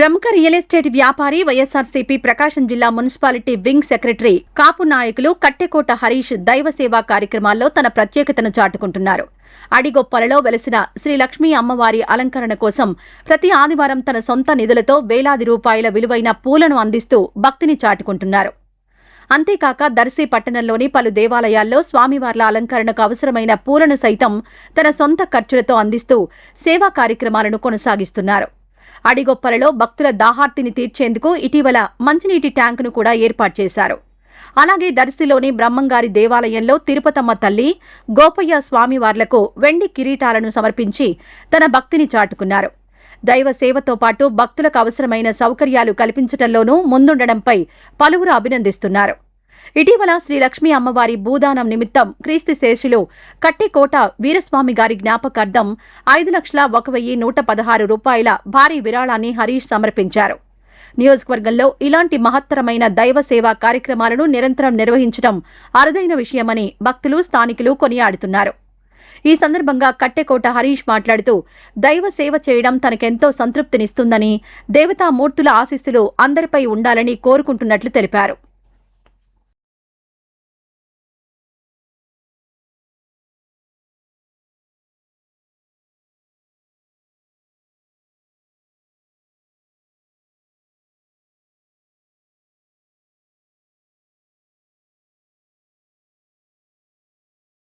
ప్రముఖ real estate వ్యాపారి వైఎస్ఆర్సీపీ ప్రకాశం జిల్లా మున్సిపాలిటీ వింగ్ సెక్రటరీ కాపు నాయకులు కట్టెకోట హరీష్ దైవ సేవా కార్యక్రమాల్లో తన ప్రత్యేకతను చాటుకుంటున్నారు. అడిగొప్పలలో వెలసిన శ్రీ లక్ష్మీ అమ్మవారి అలంకరణ కోసం ప్రతి ఆదివారం తన సొంత నిధులతో వేలాది రూపాయల విలువైన పూలను అందిస్తూ భక్తిని చాటుకుంటున్నారు. అంతేకాక దర్శి పట్టణంలోని పలు దేవాలయాల్లో స్వామివార్ల అలంకరణకు అవసరమైన పూలను సైతం తన సొంత ఖర్చులతో అందిస్తూ సేవా కార్యక్రమాలను కొనసాగిస్తున్నారు. అడిగొప్పలలో భక్తుల దాహార్తిని తీర్చేందుకు ఇటీవల మంచినీటి ట్యాంకును కూడా ఏర్పాటు చేశారు. అలాగే దర్శిలోని బ్రహ్మంగారి దేవాలయంలో తిరుపతమ్మ తల్లి, గోపయ్య స్వామివార్లకు వెండి కిరీటాలను సమర్పించి తన భక్తిని చాటుకున్నారు. దైవ సేవతో పాటు భక్తులకు అవసరమైన సౌకర్యాలు కల్పించడంలోనూ ముందుండడంపై పలువురు అభినందిస్తున్నారు. ఇటీవల శ్రీ లక్ష్మీ అమ్మవారి భూదానం నిమిత్తం క్రీస్తు శేషులు కట్టెకోట వీరస్వామి గారి జ్ఞాపకార్థం 5,01,116 రూపాయల భారీ విరాళాన్ని హరీష్ సమర్పించారు. నియోజకవర్గంలో ఇలాంటి మహత్తరమైన దైవ సేవా కార్యక్రమాలను నిరంతరం నిర్వహించడం అరుదైన విషయమని భక్తులు, స్థానికులు కొనియాడుతున్నారు. ఈ సందర్భంగా కట్టెకోట హరీష్ మాట్లాడుతూ దైవ సేవ చేయడం తనకెంతో సంతృప్తినిస్తుందని, దేవతామూర్తుల ఆశీస్సులు అందరిపై ఉండాలని కోరుకుంటున్నట్లు తెలిపారు.